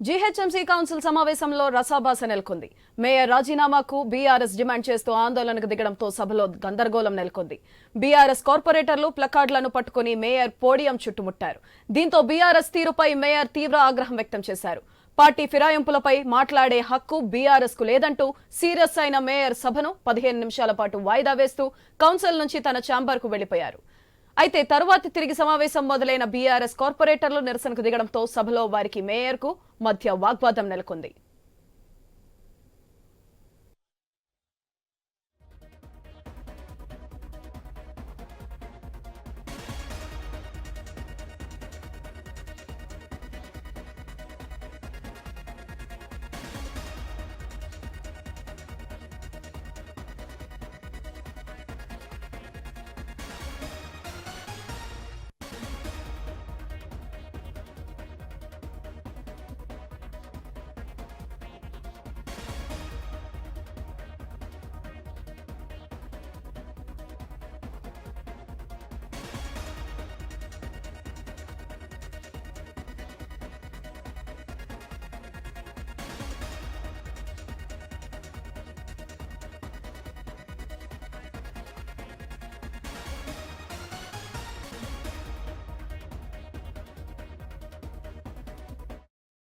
GHMC council సమావేశంలో రసాభాస నెలకొంది. Mayor రాజీనామాకు BRS demand చేస్తూ ఆందోళనకు దిగడంతో సభలో గందరగోళం నెలకొంది. బీఆర్ఎస్ కార్పొరేటర్లు ప్లకార్డులను పట్టుకుని మేయర్ పోడియం చుట్టుముట్టారు. దీంతో బీఆర్ఎస్ తీరుపై మేయర్ తీవ్ర ఆగ్రహం వ్యక్తం చేశారు. పార్టీ ఫిరాయింపులపై మాట్లాడే హక్కు బీఆర్ఎస్ కు లేదంటూ సీరియస్ అయిన మేయర్ సభను 15 నిమిషాల పాటు వాయిదా వేస్తూ కౌన్సిల్ నుంచి తన ఛాంబర్ కు వెళ్లిపోయారు. అయితే తరువాత తిరిగి సమావేశం మొదలైన బీఆర్ఎస్ కార్పొరేటర్లు నిరసనకు దిగడంతో సభలో వారికి మేయర్ కు మధ్య వాగ్వాదం నెలకొంది.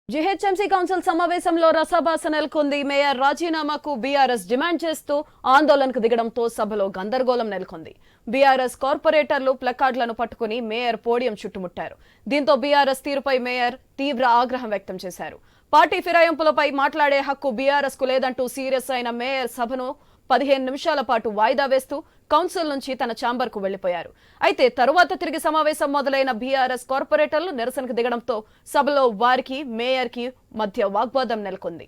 జీహెచ్ఎంసీ కౌన్సిల్ సమావేశంలో రసాభాస నెలకొంది. మేయర్ రాజీనామాకు బీఆర్ఎస్ డిమాండ్ చేస్తూ ఆందోళనకు దిగడంతో సభలో గందరగోళం నెలకొంది. బీఆర్ఎస్ కార్పొరేటర్లు ప్లకార్డులను పట్టుకుని మేయర్ పోడియం చుట్టుముట్టారు. దీంతో బీఆర్ఎస్ తీరుపై మేయర్ తీవ్ర ఆగ్రహం వ్యక్తం చేశారు. పార్టీ ఫిరాయింపులపై మాట్లాడే హక్కు బీఆర్ఎస్ కు లేదంటూ సీరియస్ అయిన మేయర్ సభను 15 నిమిషాల పాటు వాయిదా వేస్తూ కౌన్సిల్ నుంచి తన ఛాంబర్ కు వెళ్లిపోయారు. అయితే తరువాత తిరిగి సమావేశం మొదలైన బీఆర్ఎస్ కార్పొరేటర్లు నిరసనకు దిగడంతో సభలో వారికి మేయర్ కి మధ్య వాగ్వాదం నెలకొంది.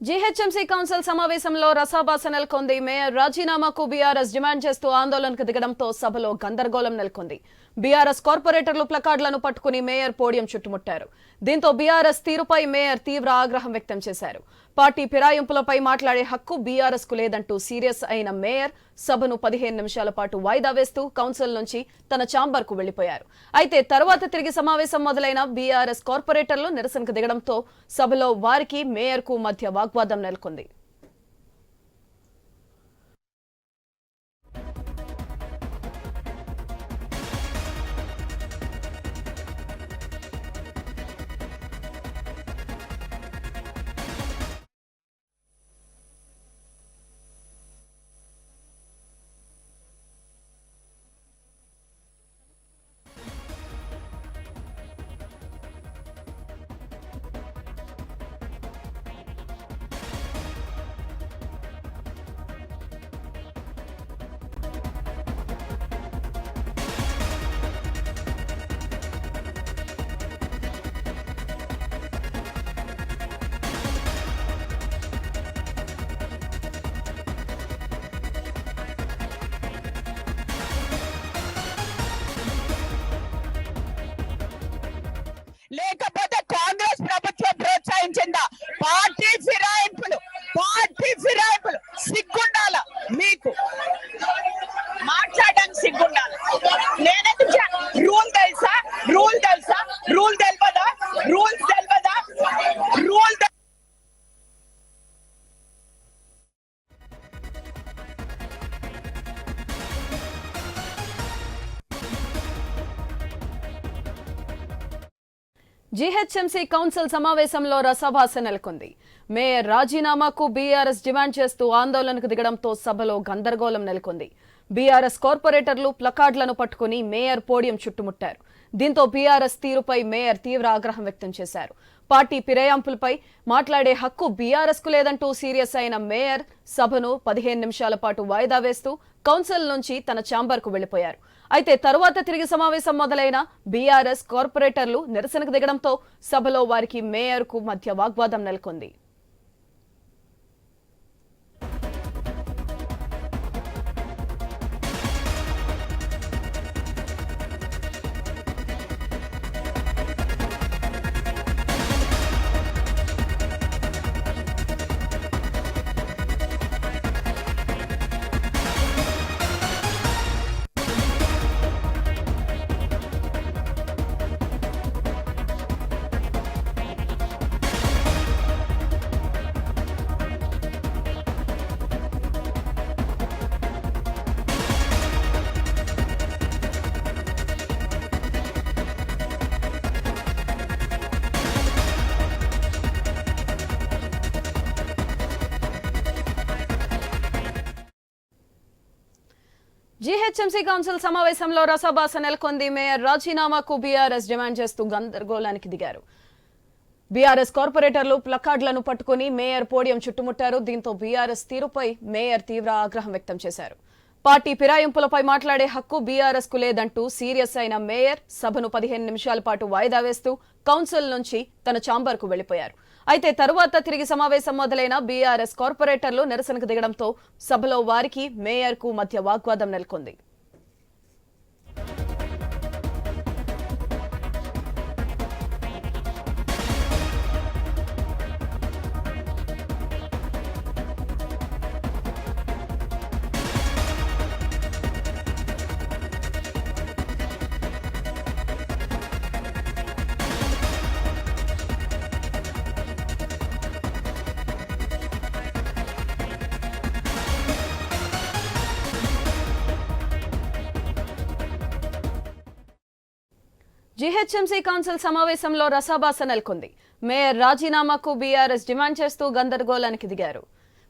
జీహెచ్ఎంసీ కౌన్సిల్ సమావేశంలో రసాభాస నెలకొంది. మేయర్ రాజీనామాకు బీఆర్ఎస్ డిమాండ్ చేస్తూ ఆందోళనకు దిగడంతో సభలో గందరగోళం నెలకొంది. బీఆర్ఎస్ కార్పొరేటర్లు ప్లకార్డులను పట్టుకుని మేయర్ పోడియం చుట్టుముట్టారు. దీంతో బీఆర్ఎస్ తీరుపై మేయర్ తీవ్ర ఆగ్రహం వ్యక్తం చేశారు. పార్టీ ఫిరాయింపులపై మాట్లాడే హక్కు బీఆర్ఎస్ కు లేదంటూ సీరియస్ అయిన మేయర్ సభను 15 నిమిషాల పాటు వాయిదా వేస్తూ కౌన్సిల్ నుంచి తన ఛాంబర్ కు వెళ్లిపోయారు. అయితే తరువాత తిరిగి సమావేశం మొదలైన బీఆర్ఎస్ కార్పొరేటర్లు నిరసనకు దిగడంతో సభలో వారికి మేయర్ కు మధ్య వాగ్వాదం నెలకొంది. జీహెచ్ఎంసీ కౌన్సిల్ సమావేశంలో రసభాస నెలకొంది. మేయర్ రాజీనామాకు బీఆర్ఎస్ డిమాండ్ చేస్తూ ఆందోళనకు దిగడంతో సభలో గందరగోళం నెలకొంది. బీఆర్ఎస్ కార్పొరేటర్లు ప్లకార్డులను పట్టుకుని మేయర్ పోడియం చుట్టుముట్టారు. దీంతో బీఆర్ఎస్ తీరుపై మేయర్ తీవ్ర ఆగ్రహం వ్యక్తం చేశారు. పార్టీ ఫిరాయింపులపై మాట్లాడే హక్కు బీఆర్ఎస్ కు లేదంటూ సీరియస్ అయిన మేయర్ సభను 15 నిమిషాల పాటు వాయిదా వేస్తూ కౌన్సిల్ నుంచి తన ఛాంబర్ కు వెళ్లిపోయారు. అయితే తరువాత తిరిగి సమావేశం మొదలైన బీఆర్ఎస్ కార్పొరేటర్లు నిరసనకు దిగడంతో సభలో వారికి మేయర్ కు మధ్య వాగ్వాదం నెలకొంది. జీహెచ్ఎంసీ కౌన్సిల్ సమావేశంలో రసభాస నెలకొంది. మేయర్ రాజీనామాకు బీఆర్ఎస్ డిమాండ్ చేస్తూ గందరగోళానికి దిగారు. బీఆర్ఎస్ కార్పొరేటర్లు ప్లకార్డులను పట్టుకుని మేయర్ పోడియం చుట్టుముట్టారు. దీంతో బీఆర్ఎస్ తీరుపై మేయర్ తీవ్ర ఆగ్రహం వ్యక్తం చేశారు. పార్టీ ఫిరాయింపులపై మాట్లాడే హక్కు బీఆర్ఎస్ కు లేదంటూ సీరియస్ అయిన మేయర్ సభను 15 నిమిషాల పాటు వాయిదా వేస్తూ కౌన్సిల్ నుంచి తన ఛాంబర్ కు వెళ్లిపోయారు. అయితే తరువాత తిరిగి సమావేశం మొదలైన బీఆర్ఎస్ కార్పొరేటర్లు నిరసనకు దిగడంతో సభలో వారికి మేయర్ కు మధ్య వాగ్వాదం నెలకొంది. జీహెచ్ఎంసీ కౌన్సిల్ సమావేశంలో రసభాస నెలకొంది. మేయర్ రాజీనామాకు బీఆర్ఎస్ డిమాండ్ చేస్తూ గందరగోళానికి దిగారు.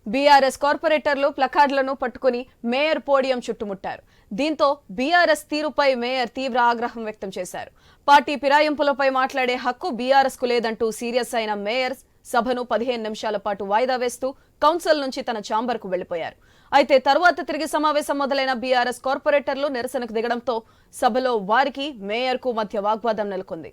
బీఆర్ఎస్ కార్పొరేటర్లు ప్లకార్డులను పట్టుకుని మేయర్ పోడియం చుట్టుముట్టారు. దీంతో బీఆర్ఎస్ తీరుపై మేయర్ తీవ్ర ఆగ్రహం వ్యక్తం చేశారు. పార్టీ ఫిరాయింపులపై మాట్లాడే హక్కు బీఆర్ఎస్ కు లేదంటూ సీరియస్ అయిన మేయర్ సభను 15 నిమిషాల పాటు వాయిదా వేస్తూ కౌన్సిల్ నుంచి తన ఛాంబర్ కు వెళ్లిపోయారు. అయితే తరువాత తిరిగి సమావేశం మొదలైన బీఆర్ఎస్ కార్పొరేటర్లు నిరసనకు దిగడంతో సభలో వారికి మేయర్ కు మధ్య వాగ్వాదం నెలకొంది.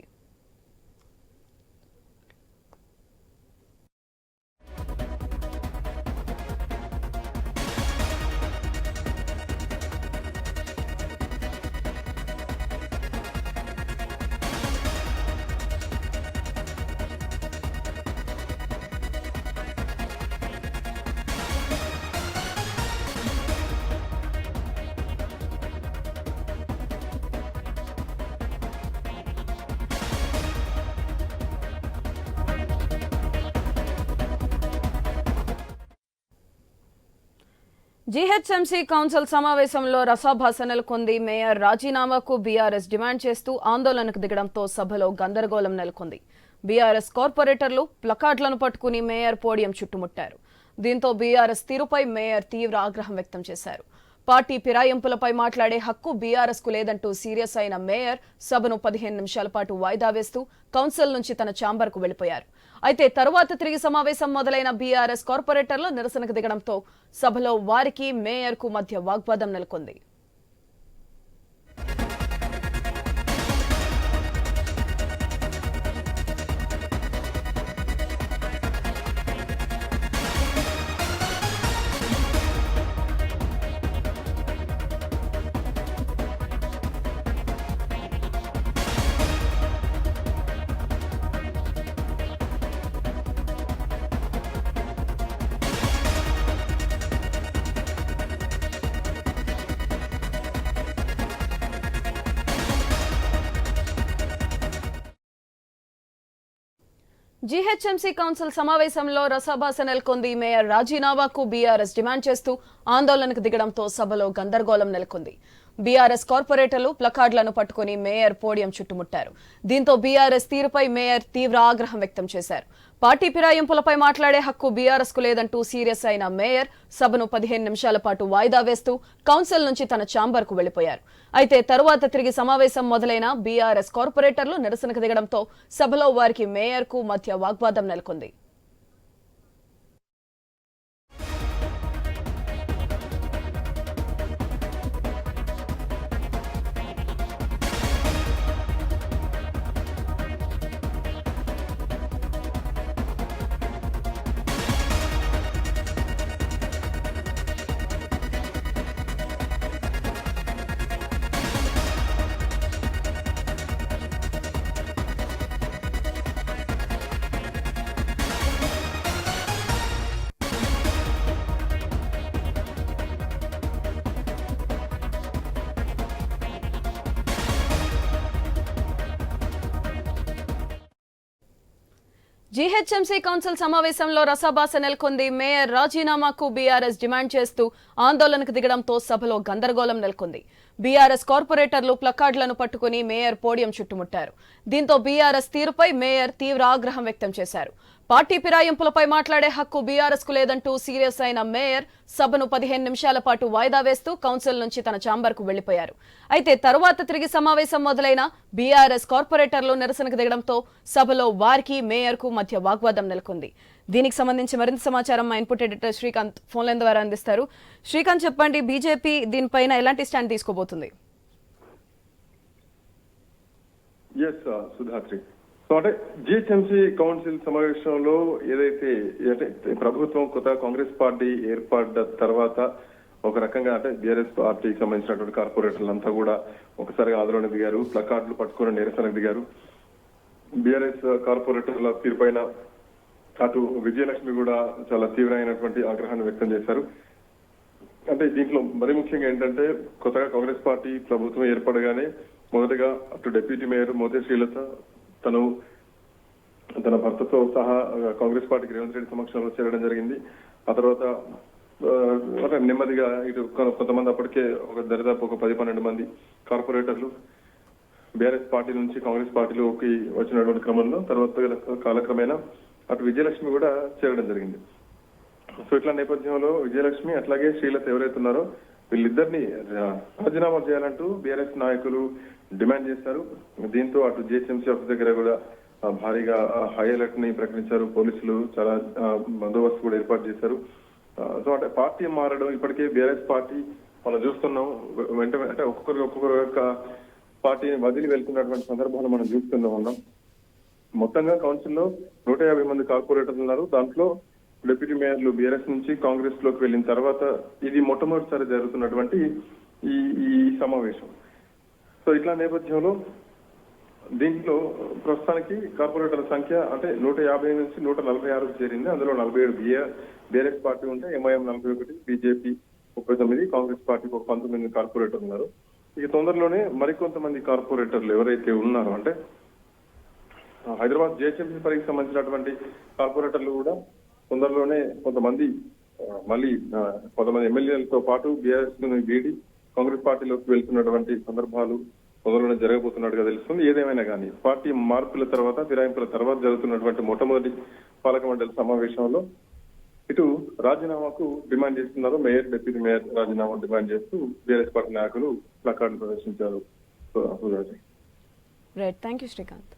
జీహెచ్ఎంసీ కౌన్సిల్ సమావేశంలో రసభాస నెలకొంది. మేయర్ రాజీనామాకు బీఆర్ఎస్ డిమాండ్ చేస్తూ ఆందోళనకు దిగడంతో సభలో గందరగోళం నెలకొంది. బీఆర్ఎస్ కార్పొరేటర్లు ప్లకార్డులను పట్టుకుని మేయర్ పోడియం చుట్టుముట్టారు. దీంతో బీఆర్ఎస్ తీరుపై మేయర్ తీవ్ర ఆగ్రహం వ్యక్తం చేశారు. పార్టీ ఫిరాయింపులపై మాట్లాడే హక్కు బీఆర్ఎస్ కు లేదంటూ సీరియస్ అయిన మేయర్ సభను 15 నిమిషాల పాటు వాయిదా వేస్తూ కౌన్సిల్ నుంచి తన ఛాంబర్ కు వెళ్లిపోయారు. అయితే తరువాత తిరిగి సమావేశం మొదలైన బీఆర్ఎస్ కార్పొరేటర్లు నిరసనకు దిగడంతో సభలో వారికి మేయర్ కు మధ్య వాగ్వాదం నెలకొంది. జీహెచ్ఎంసీ కౌన్సిల్ సమావేశంలో రసభాస నెలకొంది. మేయర్ రాజీనామాకు బీఆర్ఎస్ డిమాండ్ చేస్తూ ఆందోళనకు దిగడంతో సభలో గందరగోళం నెలకొంది. బీఆర్ఎస్ కార్పొరేటర్లు ప్లకార్డులను పట్టుకుని మేయర్ పోడియం చుట్టుముట్టారు. దీంతో బీఆర్ఎస్ తీరుపై మేయర్ తీవ్ర ఆగ్రహం వ్యక్తం చేశారు. పార్టీ ఫిరాయింపులపై మాట్లాడే హక్కు బీఆర్ఎస్ కు లేదంటూ సీరియస్ అయిన మేయర్ సభను 15 నిమిషాల పాటు వాయిదా వేస్తూ కౌన్సిల్ నుంచి తన ఛాంబర్ కు వెళ్లిపోయారు. అయితే తరువాత తిరిగి సమావేశం మొదలైన బీఆర్ఎస్ కార్పొరేటర్లు నిరసనకు దిగడంతో సభలో వారికి మేయర్ కు మధ్య వాగ్వాదం నెలకొంది. జీహెచ్ఎంసీ కౌన్సిల్ సమావేశంలో రసాభాస నెలకొంది. మేయర్ రాజీనామాకు బీఆర్ఎస్ డిమాండ్ చేస్తూ ఆందోళనకు దిగడంతో సభలో గందరగోళం నెలకొంది. బీఆర్ఎస్ కార్పొరేటర్లు ప్లకార్డులను పట్టుకుని మేయర్ పోడియం చుట్టుముట్టారు. దీంతో బీఆర్ఎస్ తీరుపై మేయర్ తీవ్ర ఆగ్రహం వ్యక్తం చేశారు. పార్టీ ఫిరాయింపులపై మాట్లాడే హక్కు బీఆర్ఎస్ కు లేదంటూ సీరియస్ అయిన మేయర్ సభను 15 నిమిషాల పాటు వాయిదా వేస్తూ కౌన్సిల్ నుంచి తన ఛాంబర్ కు వెళ్లిపోయారు. అయితే తరువాత తిరిగి సమావేశం మొదలైన బీఆర్ఎస్ కార్పొరేటర్లు నిరసనకు దిగడంతో సభలో వారికి మేయర్ కు మధ్య వాగ్వాదం నెలకొంది. దీనికి సంబంధించి మరింత సమాచారం మా input editor Srikanth phone line ద్వారా అందిస్తారు. శ్రీకాంత్, చెప్పండి, బీజేపీ దీనిపైన ఎలాంటి స్టాండ్ తీసుకోబోతుంది? సో అంటే జిహెచ్ఎంసీ కౌన్సిల్ సమావేశంలో ఏదైతే ప్రభుత్వం కొత్త కాంగ్రెస్ పార్టీ ఏర్పడ్డ తర్వాత ఒక రకంగా అంటే బీఆర్ఎస్ పార్టీకి సంబంధించినటువంటి కార్పొరేటర్లంతా కూడా ఒకసారిగా ఆందోళన దిగారు, ప్లకార్డులు పట్టుకుని నిరసనకు దిగారు. బీఆర్ఎస్ కార్పొరేటర్ల తీరుపైన అటు విజయలక్ష్మి కూడా చాలా తీవ్రమైనటువంటి ఆగ్రహాన్ని వ్యక్తం చేశారు. అంటే దీంట్లో మరి ముఖ్యంగా ఏంటంటే కొత్తగా కాంగ్రెస్ పార్టీ ప్రభుత్వం ఏర్పడగానే మొదటగా అటు డిప్యూటీ మేయర్ మోతే శ్రీలత తను తన భర్తతో సహా కాంగ్రెస్ పార్టీకి రేవంత్ రెడ్డి సమక్షంలో చేరడం జరిగింది. ఆ తర్వాత నెమ్మదిగా ఇటు కొంతమంది అప్పటికే దరిదాపు ఒక 10-12 మంది కార్పొరేటర్లు బీఆర్ఎస్ పార్టీ నుంచి కాంగ్రెస్ పార్టీలోకి వచ్చినటువంటి క్రమంలో తర్వాత కాలక్రమేణా అటు విజయలక్ష్మి కూడా చేరడం జరిగింది. సో ఇట్లా నేపథ్యంలో విజయలక్ష్మి అట్లాగే శ్రీలత ఎవరైతే ఉన్నారో వీళ్ళిద్దరిని రాజీనామా చేయాలంటూ బీఆర్ఎస్ నాయకులు డిమాండ్ చేశారు. దీంతో అటు జిహెచ్ఎంసీ ఆఫీస్ దగ్గర కూడా భారీగా హై అలర్ట్ ని ప్రకటించారు. పోలీసులు చాలా బందోబస్తు కూడా ఏర్పాటు చేశారు. సో అంటే పార్టీ మారడం ఇప్పటికే బీఆర్ఎస్ పార్టీ మనం చూస్తున్నాం. వెంటనే అంటే ఒక్కొక్కరు యొక్క పార్టీని వదిలి వెళ్తున్నటువంటి సందర్భాలు మనం చూస్తూనే ఉన్నాం. మొత్తంగా కౌన్సిల్లో 150 మంది కార్పొరేటర్లు ఉన్నారు. దాంట్లో డిప్యూటీ మేయర్లు బీఆర్ఎస్ నుంచి కాంగ్రెస్ లోకి వెళ్ళిన తర్వాత ఇది మొట్టమొదటిసారి జరుగుతున్నటువంటి ఈ సమావేశం. సో ఇట్లా నేపథ్యంలో దీంట్లో ప్రస్తుతానికి కార్పొరేటర్ల సంఖ్య అంటే 150 నుంచి 146 చేరింది. అందులో 47 బీఆర్ఎస్ పార్టీ ఉంటే ఎంఐఎం 41, బీజేపీ 39, కాంగ్రెస్ పార్టీకి ఒక 19 కార్పొరేటర్లు ఉన్నారు. ఇక తొందరలోనే మరికొంతమంది కార్పొరేటర్లు ఎవరైతే ఉన్నారో అంటే హైదరాబాద్ జిహెచ్ఎంసీ పరిధికి సంబంధించినటువంటి కార్పొరేటర్లు కూడా తొందరలోనే కొంతమంది ఎమ్మెల్యేలతో పాటు బీఆర్ఎస్ వీడి కాంగ్రెస్ పార్టీలోకి వెళ్తున్నటువంటి సందర్భాలు తొందరలోనే జరగబోతున్నట్టుగా తెలుస్తుంది. ఏదేమైనా కానీ పార్టీ మార్పుల తర్వాత ఫిరాయింపుల తర్వాత జరుగుతున్నటువంటి మొట్టమొదటి పాలక మండలి సమావేశంలో ఇటు రాజీనామాకు డిమాండ్ చేస్తున్నారు. మేయర్, డిప్యూటీ మేయర్ రాజీనామా డిమాండ్ చేస్తూ బీఆర్ఎస్ పార్టీ నాయకులు ప్లకార్డులు ప్రదర్శించారు. Right, thank you Srikanth.